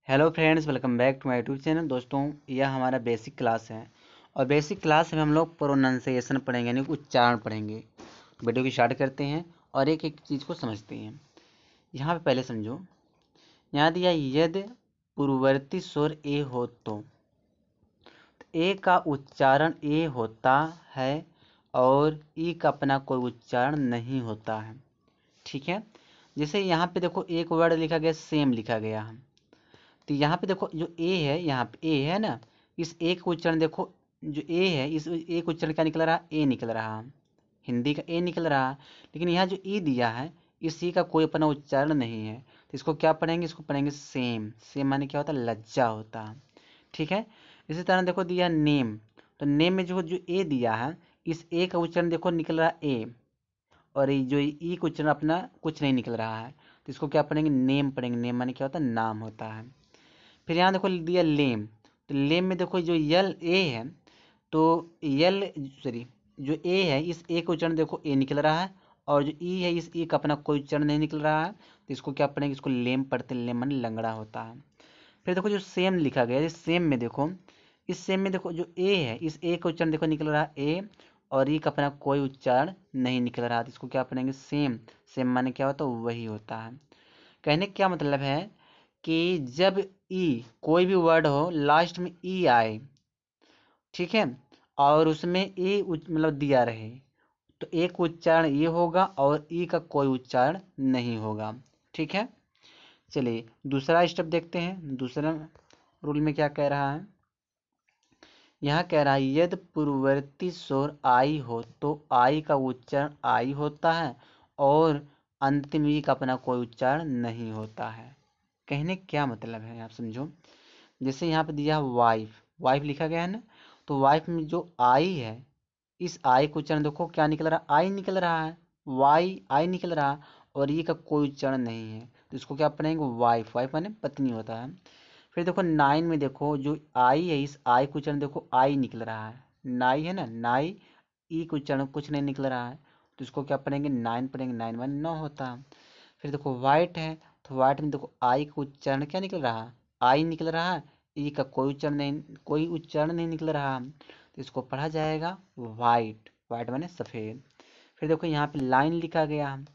Hello friends, welcome back to my YouTube channel. दोस्तों, यह हमारा बेसिक क्लास है और बेसिक क्लास में हम लोग प्रोनाउंसिएशन पढ़ेंगे, यानी उच्चारण पढ़ेंगे। वीडियो की स्टार्ट करते हैं और एक एक चीज़ को समझते हैं। यहाँ पे पहले समझो, यहाँ दिया यदि पूर्ववर्ती स्वर ए हो तो ए का उच्चारण ए होता है और ई का अपना कोई उच्चारण नहीं होता है। ठीक है, जैसे यहाँ पे देखो एक वर्ड लिखा गया, सेम लिखा गया है। तो यहाँ पे देखो जो ए है, यहाँ पे ए है ना, इस ए का उच्चारण देखो, जो ए है इस ए का उच्चारण क्या निकल रहा है? ए निकल रहा है, हिंदी का ए निकल रहा है। लेकिन यहाँ जो ई दिया है, इस ई का कोई अपना उच्चारण नहीं है, तो इसको क्या पढ़ेंगे? इसको पढ़ेंगे सेम। सेम माने क्या होता है? लज्जा होता है। ठीक है, इसी तरह देखो दिया नेम, तो नेम में जो जो ए दिया है, इस ए का उच्चारण देखो निकल रहा है ए, और ये जो ई का उच्चारण अपना कुछ नहीं निकल रहा है, तो इसको क्या पढ़ेंगे? नेम पढ़ेंगे। नेम माने क्या होता है? नाम होता है। फिर यहाँ देखो दिया लेम, तो लेम में देखो जो यल ए है, तो यल सॉरी जो ए है, इस ए का उच्चारण देखो ए निकल रहा है, और जो ई है, इस ई का अपना कोई उच्चारण नहीं निकल रहा है, तो इसको क्या पढ़ेंगे? इसको लेम पढ़ते। लेम मन लंगड़ा होता है। फिर देखो जो सेम लिखा गया है, इस सेम में देखो, इस सेम में देखो जो ए है, इस ए का उच्चारण देखो निकल रहा है ए, और ई का अपना कोई उच्चारण नहीं निकल रहा, तो इसको क्या पढ़ेंगे? सेम। सेम माने क्या होता है? वही होता है। कहने का क्या मतलब है कि जब ई कोई भी वर्ड हो, लास्ट में ई आए, ठीक है, और उसमें ए मतलब दिया रहे, तो एक उच्चारण ये होगा और ई का कोई उच्चारण नहीं होगा। ठीक है, चलिए दूसरा स्टेप देखते हैं। दूसरा रूल में क्या कह रहा है? यहाँ कह रहा है यदि पूर्ववर्ती स्वर आई हो तो आई का उच्चारण आई होता है और अंतिम ई का अपना कोई उच्चारण नहीं होता है। कहने क्या मतलब है आप समझो। जैसे यहाँ पे दिया वाइफ, वाइफ लिखा गया है ना, तो वाइफ में जो आई है, इस आई का उच्चारण देखो क्या निकल रहा है? आई निकल रहा है, वाई आई निकल रहा है, और ये का कोई उच्चारण नहीं है, तो इसको क्या पढ़ेंगे? वाइफ। वाइफ माने पत्नी होता है। फिर देखो नाइन में देखो जो आई है, इस आई का उच्चारण देखो आई निकल रहा है, नाई है ना, नाई, ई का उच्चारण कुछ नहीं निकल रहा है, तो इसको क्या पढ़ेंगे? नाइन पढ़ेंगे। नाइन माने नौ होता है। फिर देखो वाइट है, तो वाइट में देखो आई का उच्चारण क्या निकल रहा है? आई निकल रहा है, ई का कोई उच्चारण नहीं निकल रहा, तो इसको पढ़ा जाएगा वाइट। वाइट माने सफ़ेद। फिर देखो यहाँ पे लाइन लिखा गया है,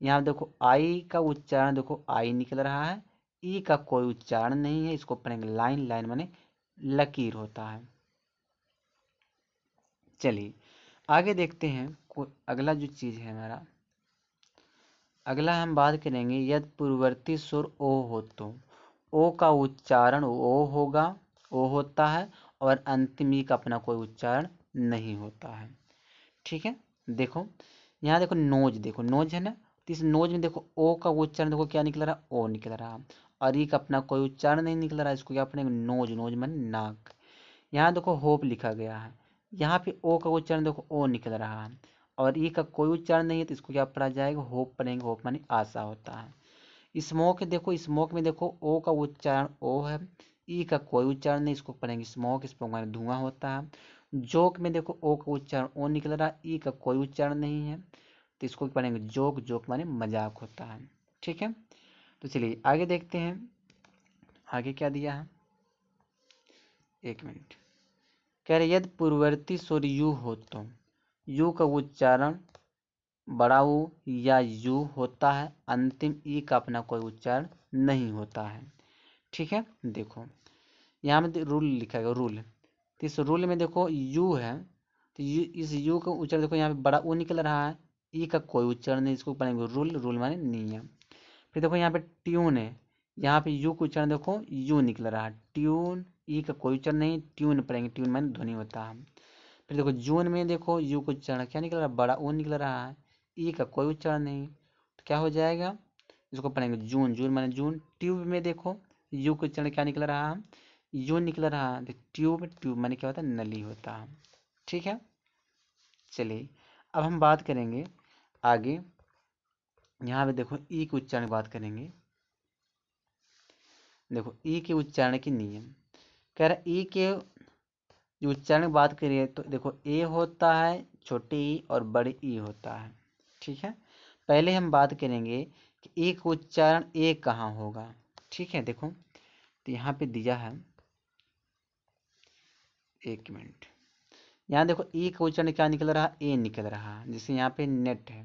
यहाँ देखो आई का उच्चारण देखो आई निकल रहा है, ई का कोई उच्चारण नहीं है, इसको पढ़ेंगे लाइन। लाइन माने लकीर होता है। चलिए आगे देखते हैं। अगला जो चीज़ है हमारा, अगला हम बात करेंगे यदि पूर्ववर्ती स्वर ओ हो तो ओ का उच्चारण ओ होगा, ओ होता है, और अंतिम ई का अपना कोई उच्चारण नहीं होता है। ठीक है, देखो यहाँ देखो नोज, देखो नोज है ना, तो इस नोज में देखो ओ का उच्चारण देखो क्या निकल रहा है? ओ निकल रहा है, और ई का अपना कोई उच्चारण नहीं निकल रहा है, इसको क्या अपने नोज। नोज मन नाक। यहाँ देखो होप लिखा गया है, यहाँ पे ओ का उच्चारण देखो ओ निकल रहा है, और ई का कोई उच्चारण नहीं है, तो इसको क्या पढ़ा जाएगा? होप पढ़ेंगे। होप माने आशा होता है। स्मोक देखो, स्मोक में देखो ओ का उच्चारण ओ है, ई का कोई उच्चारण नहीं, इसको पढ़ेंगे स्मोक। स्मोक माने धुआं होता है। जोक में देखो ओ का उच्चारण ओ निकल रहा है, ई का कोई उच्चारण नहीं है, तो इसको पढ़ेंगे जोक। जोक माने मजाक होता है। ठीक है, तो चलिए आगे देखते हैं। आगे क्या दिया है? एक मिनट। कह रहे यदि पूर्ववर्ती स्वर यू हो तो यू का उच्चारण बड़ा ऊ या यू होता है, अंतिम ई का अपना कोई उच्चारण नहीं होता है। ठीक है, देखो यहाँ में रूल लिखा है, रूल। तो इस रूल में देखो यू है, तो यू, इस यू का उच्चारण देखो यहाँ पे बड़ा ऊ निकल रहा है, ई का कोई उच्चारण नहीं, इसको पढ़ेंगे रूल। रूल माने नियम। फिर देखो यहाँ पे ट्यून है, यहाँ पे यू का उच्चारण देखो यू निकल रहा है, ट्यून, ई का कोई उच्चारण नहीं, ट्यून पढ़ेंगे। ट्यून माने ध्वनि होता है। फिर देखो जून में देखो यू का उच्चारण क्या निकल रहा है? बड़ा ऊ निकल रहा है, ई का कोई उच्चारण नहीं, तो क्या हो जाएगा? इसको पढ़ेंगे जून। जून माने जून। ट्यूब में देखो यू का उच्चारण क्या निकल रहा है? यू निकल रहा है, तो ट्यूब। ट्यूब माने क्या होता है? नली होता है। ठीक है, चलिए अब हम बात करेंगे आगे। यहाँ पे देखो ई के उच्चारण की बात करेंगे। देखो ई के उच्चारण के नियम। कह रहा ई के जो उच्चारण की बात करिए तो देखो ए होता है छोटे ई और बड़े ई होता है। ठीक है, पहले हम बात करेंगे कि ए का उच्चारण ए कहाँ होगा। ठीक है, देखो तो यहाँ पे दिया है, एक मिनट, यहाँ देखो ई का उच्चारण क्या निकल रहा, ए निकल रहा है। जैसे यहाँ पे नेट है,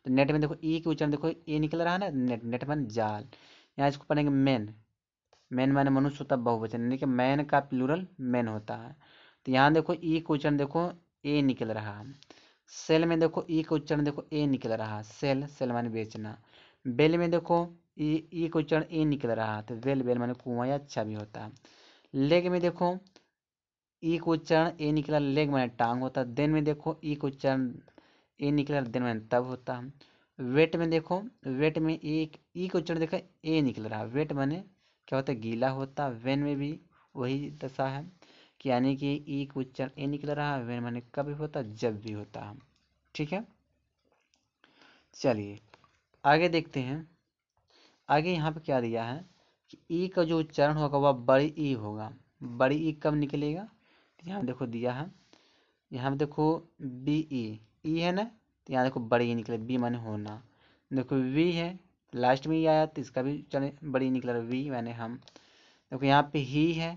तो नेट में देखो ई का उच्चारण देखो ए निकल रहा है ना, नेट, नेट माने जाल। यहाँ इसको पढ़ेंगे मैन, मैन माने मनुष्य होता है बहुवचन, यानी कि मैन का प्लूरल मैन होता है। तो यहाँ देखो ई का उच्चारण देखो ए निकल रहा है। सेल में देखो ई का उच्चारण देखो ए निकल रहा है, सेल, सेल माने बेचना। बेल में देखो ई का उच्चारण ए निकल रहा है, तो बेल, बेल माने कुआं या अच्छा भी होता है। लेग में देखो ई का उच्चारण ए निकला, लेग माने टांग होता है। देन में देखो ई का उच्चारण ए निकला, देन माने तब होता है। वेट में देखो, वेट में एक ई का उच्चारण देखो ए निकल रहा है, वेट माने क्या होता है, गीला होता है। वेन में भी वही दशा है, कि यानी कि ई का उच्चारण ए निकल रहा है, वेन माने कब भी होता है, जब भी होता है। ठीक है, चलिए आगे देखते हैं। आगे यहाँ पे क्या दिया है कि ई का जो उच्चारण होगा वह बड़ी ई होगा। बड़ी ई कब निकलेगा, यहाँ देखो दिया है, यहाँ पे देखो बी ई है ना, तो यहाँ देखो बड़ी ई निकले, बी माने होना। देखो वी है, लास्ट में ही आया तो इसका भी चले बड़ी निकल रहा, वी माने हम। देखो यहाँ पे ही है,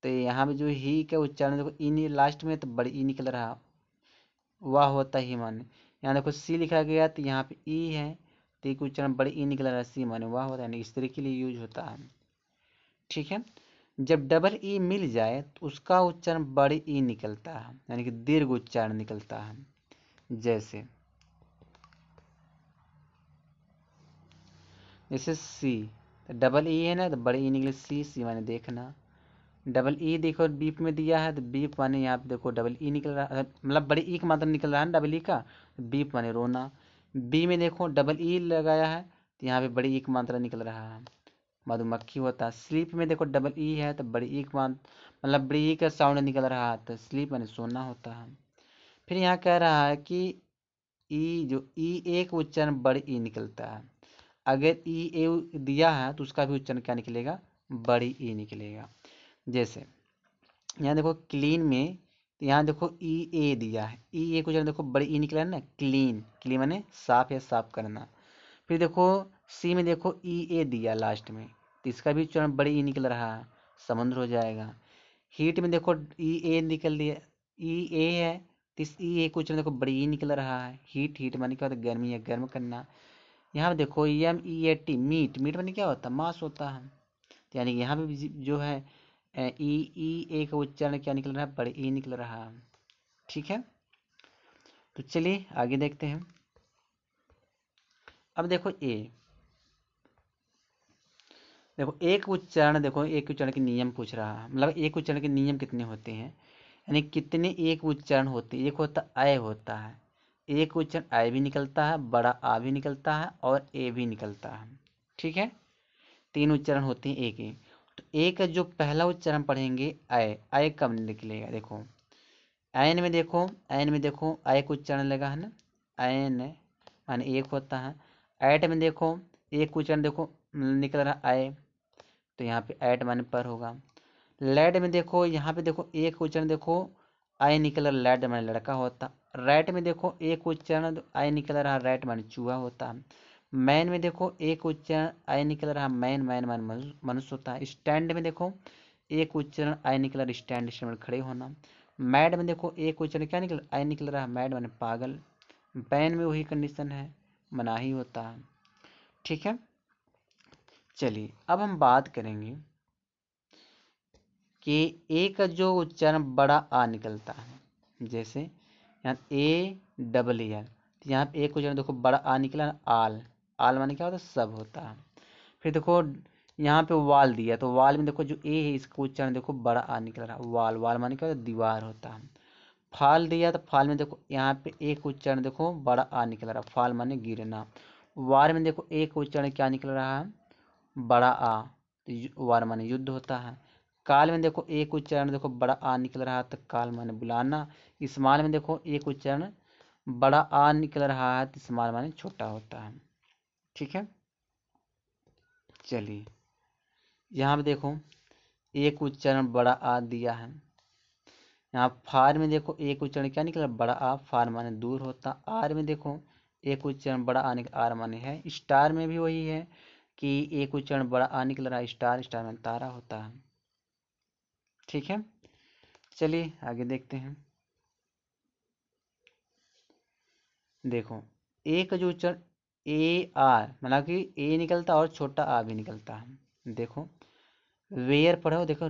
तो यहाँ पे जो ही का उच्चारण देखो ई लास्ट में, तो बड़ी ई निकल रहा, वह होता ही माने। यहाँ देखो सी लिखा गया, तो यहाँ पे ई है, तो ई का उच्चारण बड़ी ई निकल रहा, सी माने वह होता है, यानी स्त्री के लिए यूज होता है। ठीक है, जब डबल ई मिल जाए तो उसका उच्चारण बड़ी ई निकलता है, यानी कि दीर्घ उच्चारण निकलता है। जैसे जैसे सी, तो डबल ई है ना, तो बड़ी ई निकले सी, सी माने देखना। डबल ई देखो बीप में दिया है, तो बीप माने यहाँ पे देखो डबल ई निकल रहा है, मतलब बड़ी ई का मात्रा निकल रहा है ना डबल ई का, तो बीप माने रोना। बी में देखो डबल ई लगाया है, तो यहाँ पे बड़ी ई का मात्रा निकल रहा है, मधुमक्खी होता है। स्लीप में देखो डबल ई है, तो बड़ी ई का मतलब बड़ी ई का साउंड निकल रहा है, तो स्लीप माने सोना होता है। फिर यहाँ कह रहा है कि ई जो ई एक उच्चारण बड़ी ई निकलता है। अगर ई ए दिया है तो उसका भी उच्चारण क्या निकलेगा, बड़ी ई निकलेगा। जैसे यहाँ देखो क्लीन में, तो यहाँ देखो ई ए दिया है, ई ए को उच्चारण देखो बड़ी ई निकला है ना, क्लीन, क्लीन माने साफ या साफ करना। फिर देखो सी में देखो ई ए दिया लास्ट में, तो इसका भी उच्चारण बड़ी ई निकल रहा है, समुद्र हो जाएगा। हीट में देखो ई ए निकल दिया, ई ए है, तो इस ई ए को उच्चारण देखो बड़ी ई निकल रहा है, हीट, हीट माने क्या होता है, गर्मी या गर्म करना। यहाँ पे देखो M E A T, meat, meat माने क्या होता है, मांस होता है। तो यानी कि यहाँ पे भी जो है ई ई ए का उच्चारण क्या निकल रहा है, बड़े ई निकल रहा है। ठीक है, तो चलिए आगे देखते हैं। अब देखो ए, देखो एक उच्चारण, देखो एक उच्चारण के नियम पूछ रहा है, मतलब एक उच्चारण के नियम कितने होते हैं, यानी कितने एक उच्चारण होते हैं। एक होता अय होता है, एक उच्चारण अय भी निकलता है, बड़ा आ भी निकलता है, और ए भी निकलता है। ठीक है, तीन उच्चारण होते हैं एक ही। तो एक का जो पहला उच्चारण पढ़ेंगे अय, अय कब निकलेगा, देखो ऐन में देखो, ऐन में देखो अय का उच्चारण लगा है ना, ऐन माने एक होता है। ऐट में देखो एक उच्चारण देखो निकल रहा अय, तो यहाँ पे ऐट माने पर होगा। लैड में देखो, यहाँ पे देखो एक उच्चारण देखो आय निकल रहा, लैड माने लड़का होता। रैट में देखो एक उच्चारण आय निकल रहा, रैट माने चूहा होता है। मैन में देखो एक उच्चारण आय निकल रहा, मैन, मैन माने मनुष्य होता है। स्टैंड में देखो एक उच्चारण आय निकल रहा, स्टैंड, स्टैंड माने खड़े होना। मैड में देखो एक उच्चारण क्या निकल आय निकल रहा, मैड माने पागल। बैन में वही कंडीशन है, मनाही होता है। ठीक है, चलिए अब हम बात करेंगे कि ए का जो उच्चारण बड़ा आ निकलता है। जैसे यहाँ ए डबल एल, तो यहाँ पे एक उच्चारण देखो बड़ा आ निकला, आल, आल माने क्या होता है, सब होता है। फिर देखो यहाँ पे वाल दिया, तो वाल में देखो जो ए है इसका उच्चारण देखो बड़ा आ निकल रहा, वाल, वाल माने क्या होता है, दीवार होता है। फाल दिया, तो फाल में देखो यहाँ पे एक उच्चारण देखो बड़ा आ निकल रहा, फाल माने गिरना। वार में देखो एक उच्चारण क्या निकल रहा है, बड़ा आ, तो वार माने युद्ध होता है। काल में देखो एक उच्चारण देखो बड़ा आ निकल रहा है, तो काल माने बुलाना। इस्माल में देखो एक उच्चारण बड़ा आ निकल रहा है, तो इस्माल माने छोटा होता है। ठीक है, चलिए यहाँ पे देखो एक उच्चारण बड़ा आ दिया है। यहाँ फार में देखो एक उच्चारण क्या निकला, बड़ा आ, फार माने दूर होता। आर में देखो एक उच्चारण बड़ा आ निकला, आर माने है। स्टार में भी वही है कि एक उच्चारण बड़ा आ निकल रहा है, स्टार, स्टार में तारा होता है। ठीक है, चलिए आगे देखते हैं। देखो ए का जो उच्चारण ए आर, मतलब कि ए निकलता और छोटा आ भी निकलता है। देखो वेयर पढ़ो, देखो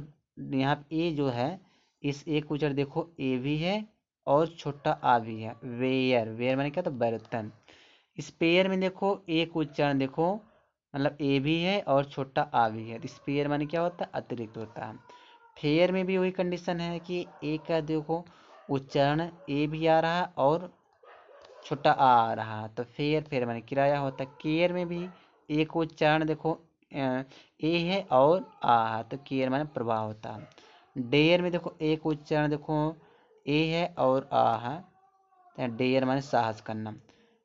यहाँ पे ए जो है, इस ए का उच्चारण देखो ए भी है और छोटा आ भी है। वेयर, वेयर मैंने क्या, तो बर्तन। इस पेयर में देखो ए का उच्चारण देखो, मतलब ए भी है और छोटा आ भी है। इस पेयर माने क्या होता है, अतिरिक्त होता है। फेयर में भी वही कंडीशन है कि ए का देखो उच्चारण ए भी आ रहा है और छोटा आ रहा, तो फेयर, फेयर माने किराया होता है। केयर में भी ए को उच्चारण देखो ए है और आ है, तो केयर माने प्रवाह होता है। डेयर में देखो ए को उच्चारण देखो ए है और आ है, तो डेयर माने साहस करना।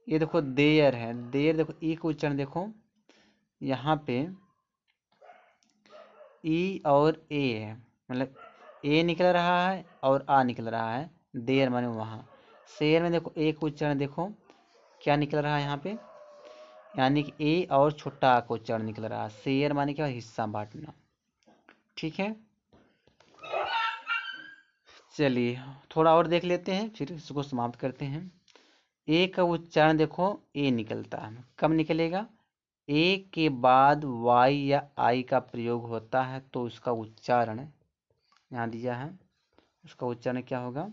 ये देखो देयर है, देयर देखो ई को उच्चारण देखो यहाँ पे ई और ए है, मतलब ए निकल रहा है और आ निकल रहा है, देयर माने वहाँ। शेयर में देखो ए को उच्चारण देखो क्या निकल रहा है यहाँ पे, यानी कि ए और छोटा आ को उच्चारण निकल रहा है। शेयर माने क्या, हिस्सा बांटना। ठीक है, चलिए थोड़ा और देख लेते हैं फिर इसको समाप्त करते हैं। ए का उच्चारण देखो ए निकलता है, कब निकलेगा, ए के बाद वाई या आई का प्रयोग होता है, तो उसका उच्चारण यहाँ दिया है, उसका उच्चारण क्या होगा,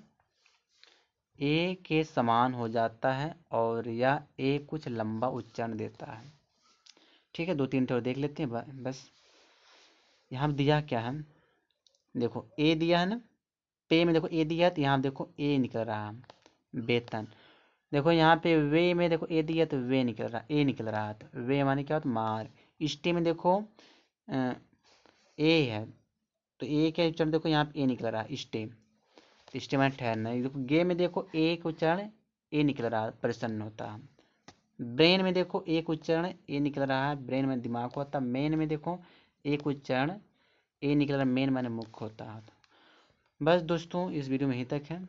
ए के समान हो जाता है और या ए कुछ लंबा उच्चारण देता है। ठीक है, दो तीन ठोर देख लेते हैं बस। यहाँ दिया क्या है, देखो ए दिया है ना, पे में देखो ए दिया है, तो यहाँ देखो ए निकल रहा है वेतन। देखो यहाँ पे वे में देखो ए दिया तो वे निकल रहा, ए निकल रहा है, तो वे माने क्या होता है, मार। इष्टे में देखो ए है, तो ए का उच्चारण देखो यहाँ पे ए निकल रहा है, स्टे, स्टे माने ठहरना। देखो गे में देखो ए का उच्चारण ए निकल रहा है, प्रसन्न होता है। ब्रेन में देखो एक उच्चारण ए निकल रहा है, ब्रेन में दिमाग होता है। मेन में देखो एक उच्चारण ए निकल रहा है, मेन माने मुख होता है। बस दोस्तों इस वीडियो में यहीं तक है।